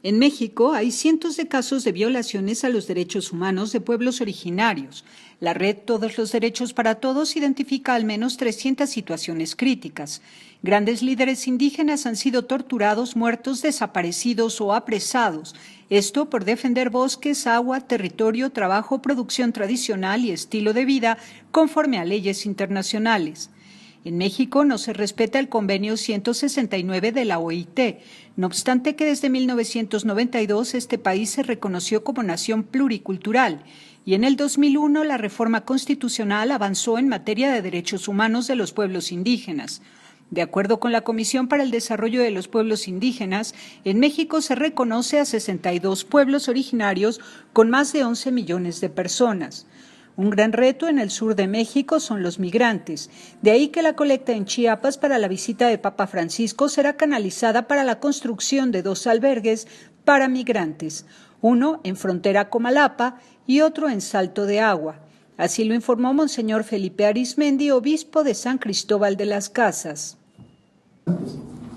En México hay cientos de casos de violaciones a los derechos humanos de pueblos originarios. La red Todos los Derechos para Todos identifica al menos 300 situaciones críticas. Grandes líderes indígenas han sido torturados, muertos, desaparecidos o apresados. Esto por defender bosques, agua, territorio, trabajo, producción tradicional y estilo de vida conforme a leyes internacionales. En México no se respeta el convenio 169 de la OIT, no obstante que desde 1992 este país se reconoció como nación pluricultural y en el 2001 la reforma constitucional avanzó en materia de derechos humanos de los pueblos indígenas. De acuerdo con la Comisión para el Desarrollo de los Pueblos Indígenas, en México se reconoce a 62 pueblos originarios con más de 11 millones de personas. Un gran reto en el sur de México son los migrantes. De ahí que la colecta en Chiapas para la visita de Papa Francisco será canalizada para la construcción de 2 albergues para migrantes, uno en frontera Comalapa y otro en Salto de Agua. Así lo informó Monseñor Felipe Arizmendi, obispo de San Cristóbal de las Casas.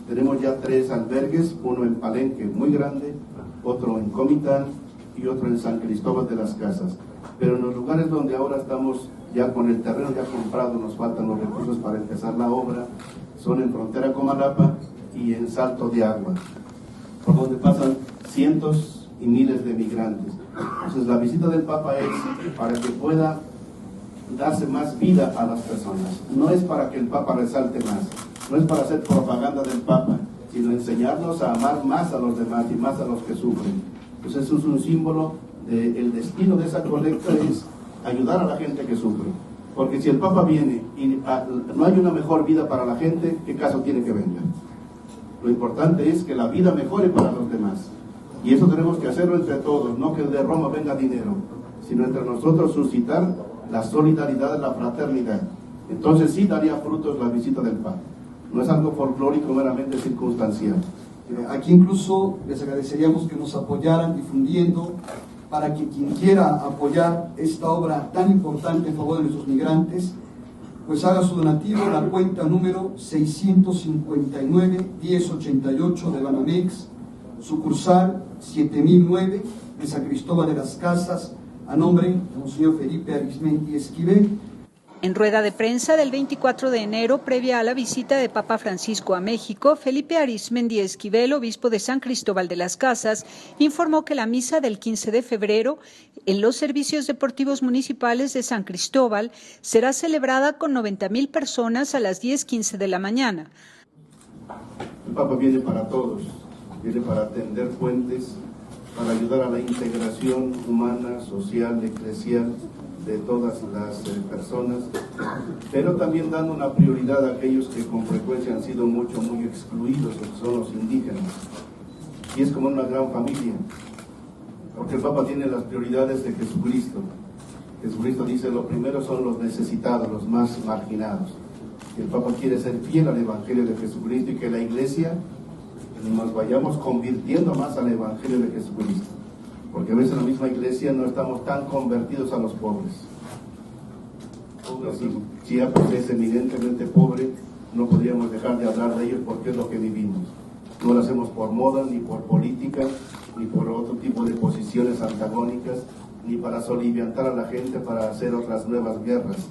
Tenemos ya 3 albergues, uno en Palenque, muy grande, otro en Comitán y otro en San Cristóbal de las Casas. Pero en los lugares donde ahora estamos ya con el terreno ya comprado, nos faltan los recursos para empezar la obra, son en frontera Comalapa y en Salto de Agua, por donde pasan cientos y miles de migrantes. Entonces la visita del Papa es para que pueda darse más vida a las personas. No es para que el Papa resalte más, no es para hacer propaganda del Papa, sino enseñarnos a amar más a los demás y más a los que sufren. Entonces eso es un símbolo. El destino de esa colecta es ayudar a la gente que sufre, porque si el Papa viene y no hay una mejor vida para la gente, ¿qué caso tiene que venga? Lo importante es que la vida mejore para los demás, y eso tenemos que hacerlo entre todos, no que de Roma venga dinero, sino entre nosotros suscitar la solidaridad, la fraternidad. Entonces sí daría frutos la visita del Papa, no es algo folclórico meramente circunstancial. Aquí incluso les agradeceríamos que nos apoyaran difundiendo para que quien quiera apoyar esta obra tan importante en favor de nuestros migrantes, pues haga su donativo en la cuenta número 659-1088 de Banamex, sucursal 7009 de San Cristóbal de las Casas, a nombre de Monseñor Felipe Arizmendi Esquivel. En rueda de prensa del 24 de enero, previa a la visita de Papa Francisco a México, Felipe Arizmendi Esquivel, obispo de San Cristóbal de las Casas, informó que la misa del 15 de febrero en los servicios deportivos municipales de San Cristóbal será celebrada con 90,000 personas a las 10:15 de la mañana. El Papa viene para todos, viene para tender puentes, para ayudar a la integración humana, social, eclesial, de todas las personas, pero también dando una prioridad a aquellos que con frecuencia han sido muy excluidos, que son los indígenas. Y es como una gran familia, porque el Papa tiene las prioridades de Jesucristo. Jesucristo dice, lo primero son los necesitados, los más marginados. Y el Papa quiere ser fiel al Evangelio de Jesucristo y que la Iglesia nos vayamos convirtiendo más al Evangelio de Jesucristo. Porque a veces en la misma iglesia no estamos tan convertidos a los pobres. Así, Chiapas es evidentemente pobre, no podríamos dejar de hablar de ellos porque es lo que vivimos. No lo hacemos por moda, ni por política, ni por otro tipo de posiciones antagónicas, ni para soliviantar a la gente para hacer otras nuevas guerras,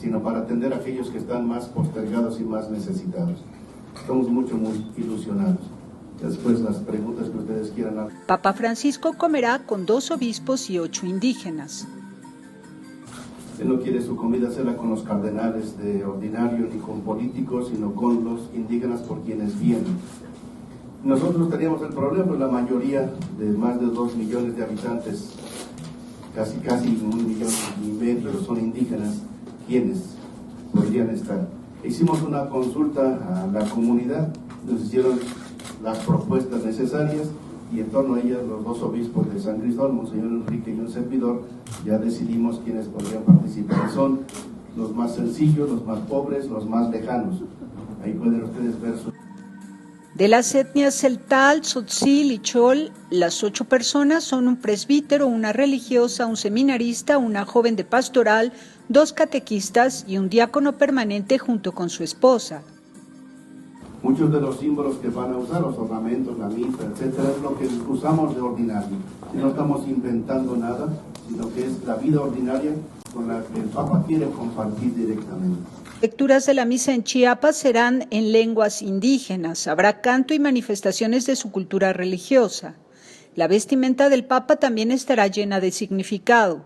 sino para atender a aquellos que están más postergados y más necesitados. Estamos muy ilusionados. Después las preguntas que ustedes quieran hacer. Papa Francisco comerá con 2 obispos y 8 indígenas. Él no quiere su comida hacerla con los cardenales de ordinario ni con políticos, sino con los indígenas por quienes vienen. Nosotros teníamos el problema, la mayoría de más de 2 millones de habitantes, casi 1,5 millones son indígenas. ¿Quiénes podrían estar? Hicimos una consulta a la comunidad, nos hicieron las propuestas necesarias y en torno a ellas los 2 obispos de San Cristóbal, Monseñor Enrique y un servidor, ya decidimos quiénes podrían participar. Son los más sencillos, los más pobres, los más lejanos. Ahí pueden ustedes ver su... De las etnias Celtal, Tzotzil y Chol, las 8 personas son un presbítero, una religiosa, un seminarista, una joven de pastoral, 2 catequistas y un diácono permanente junto con su esposa. Muchos de los símbolos que van a usar, los ornamentos, la mitra, etcétera, es lo que usamos de ordinario. Y no estamos inventando nada, sino que es la vida ordinaria con la que el Papa quiere compartir directamente. Lecturas de la misa en Chiapas serán en lenguas indígenas. Habrá canto y manifestaciones de su cultura religiosa. La vestimenta del Papa también estará llena de significado.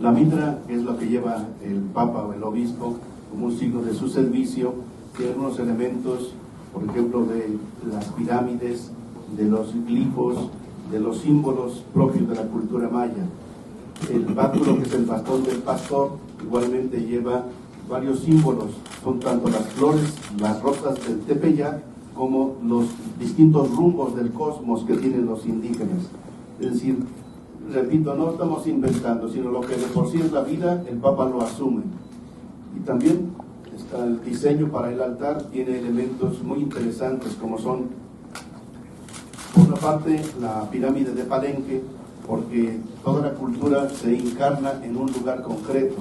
La mitra es lo que lleva el Papa o el Obispo como un signo de su servicio. Tiene algunos elementos, por ejemplo, de las pirámides, de los glifos, de los símbolos propios de la cultura maya. El báculo, que es el bastón del pastor, igualmente lleva varios símbolos. Son tanto las flores, las rosas del tepeyac, como los distintos rumbos del cosmos que tienen los indígenas. Es decir, repito, no estamos inventando, sino lo que de por sí es la vida, el Papa lo asume. Y también está el diseño para el altar, tiene elementos muy interesantes, como son, por una parte, la pirámide de Palenque, porque toda la cultura se encarna en un lugar concreto,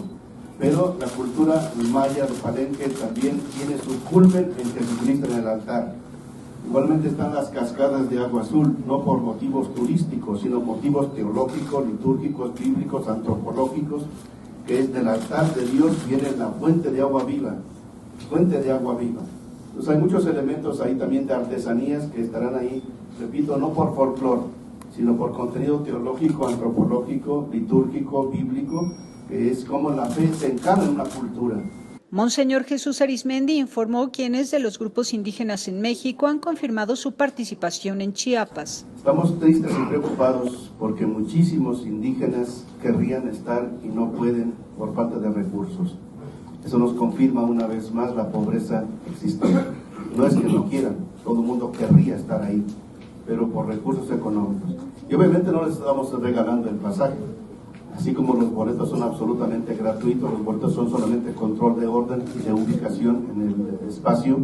pero la cultura maya de Palenque también tiene su culmen en Jesucristo en el altar. Igualmente están las cascadas de agua azul, no por motivos turísticos, sino motivos teológicos, litúrgicos, bíblicos, antropológicos, que es del altar de Dios viene la fuente de agua viva, fuente de agua viva. Entonces hay muchos elementos ahí también de artesanías que estarán ahí, repito, no por folclore, sino por contenido teológico, antropológico, litúrgico, bíblico, que es como la fe se encarna en una cultura. Monseñor Jesús Arizmendi informó quienes de los grupos indígenas en México han confirmado su participación en Chiapas. Estamos tristes y preocupados porque muchísimos indígenas querrían estar y no pueden por falta de recursos. Eso nos confirma una vez más la pobreza existente. No es que no quieran, todo el mundo querría estar ahí, pero por recursos económicos. Y obviamente no les estamos regalando el pasaje. Así como los boletos son absolutamente gratuitos, los boletos son solamente control de orden y de ubicación en el espacio,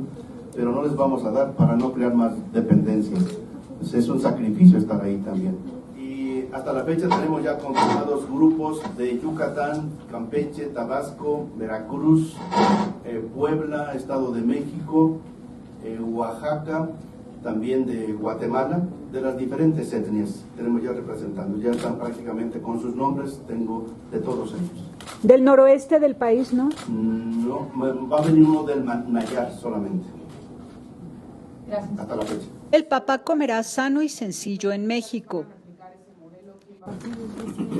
pero no les vamos a dar para no crear más dependencia. Entonces es un sacrificio estar ahí también. Y hasta la fecha tenemos ya confirmados grupos de Yucatán, Campeche, Tabasco, Veracruz, Puebla, Estado de México, Oaxaca, también de Guatemala, de las diferentes etnias. Tenemos ya representando, ya están prácticamente con sus nombres, tengo de todos ellos. Del noroeste del país, ¿no? No, va a venir uno del Nayar solamente. Gracias. Hasta la fecha. El Papa comerá sano y sencillo en México.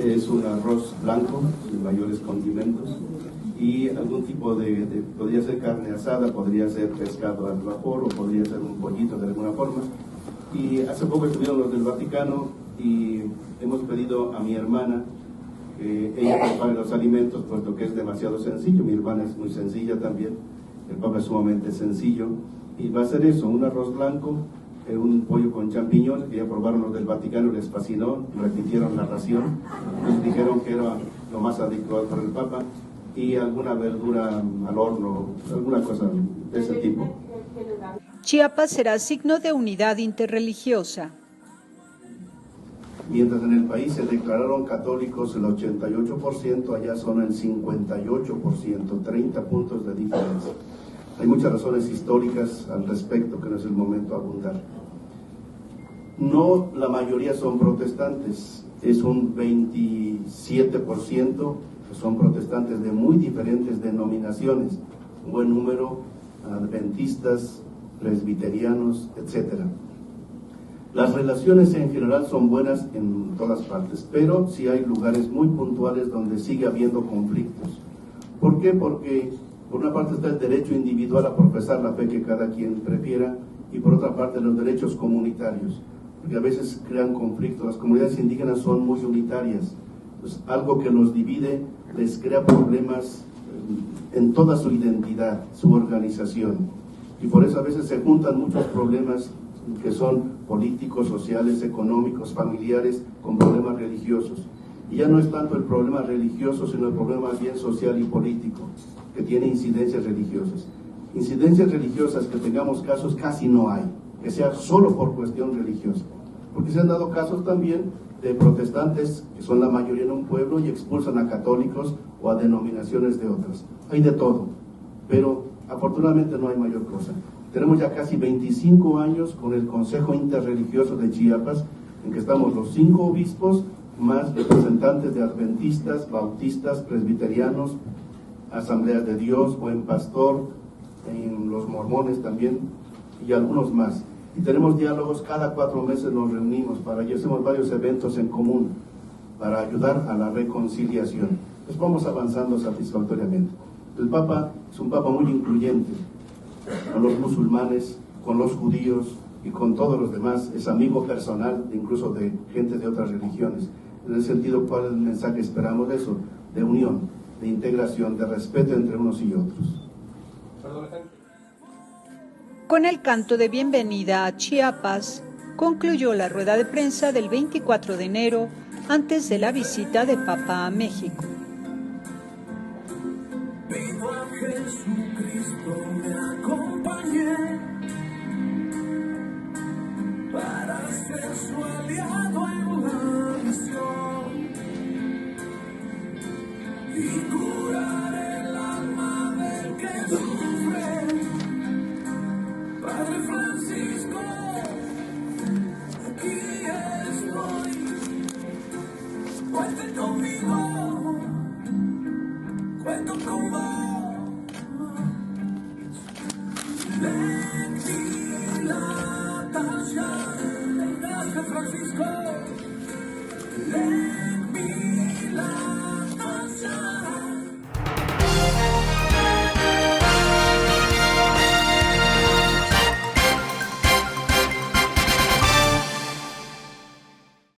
Es un arroz blanco, sin mayores condimentos, y algún tipo podría ser carne asada, podría ser pescado al vapor, o podría ser un pollito de alguna forma. Y hace poco estuvieron los del Vaticano y hemos pedido a mi hermana que ella prepare los alimentos, puesto que es demasiado sencillo. Mi hermana es muy sencilla también, el Papa es sumamente sencillo, y va a ser eso, un arroz blanco, un pollo con champiñones, que ya probaron los del Vaticano, les fascinó, repitieron la ración, nos dijeron que era lo más adecuado para el Papa, y alguna verdura al horno, alguna cosa de ese tipo. Chiapas será signo de unidad interreligiosa. Mientras en el país se declararon católicos el 88%, allá son el 58%, 30 puntos de diferencia. Hay muchas razones históricas al respecto que no es el momento de abundar. No la mayoría son protestantes, es un 27% que son protestantes de muy diferentes denominaciones, un buen número adventistas, presbiterianos, etc. Las relaciones en general son buenas en todas partes, pero sí hay lugares muy puntuales donde sigue habiendo conflictos. ¿Por qué? Porque por una parte está el derecho individual a profesar la fe que cada quien prefiera, y por otra parte los derechos comunitarios, porque a veces crean conflictos. Las comunidades indígenas son muy unitarias, pues algo que los divide les crea problemas en toda su identidad, su organización, y por eso a veces se juntan muchos problemas que son políticos, sociales, económicos, familiares, con problemas religiosos. Y ya no es tanto el problema religioso, sino el problema más bien social y político, que tiene incidencias religiosas. Incidencias religiosas que tengamos casos casi no hay, que sea solo por cuestión religiosa. Porque se han dado casos también de protestantes, que son la mayoría en un pueblo, y expulsan a católicos o a denominaciones de otras. Hay de todo, pero afortunadamente no hay mayor cosa. Tenemos ya casi 25 años con el Consejo Interreligioso de Chiapas, en que estamos los 5 obispos, más representantes de adventistas, bautistas, presbiterianos, Asambleas de Dios, Buen Pastor, en los mormones también, y algunos más. Y tenemos diálogos, cada 4 meses nos reunimos y hacemos varios eventos en común para ayudar a la reconciliación. Pues vamos avanzando satisfactoriamente. El Papa es un Papa muy incluyente con los musulmanes, con los judíos y con todos los demás. Es amigo personal incluso de gente de otras religiones. En ese sentido, ¿cuál es el mensaje? Esperamos eso, de unión, de integración, de respeto entre unos y otros. Con el canto de bienvenida a Chiapas, concluyó la rueda de prensa del 24 de enero antes de la visita de Papa a México. Pido a Jesucristo me acompañe para ser su aliado en la misión y curar el alma del que sufre. Padre Francisco, aquí estoy, cuenten conmigo, cuento con vos. Gracias, Francisco.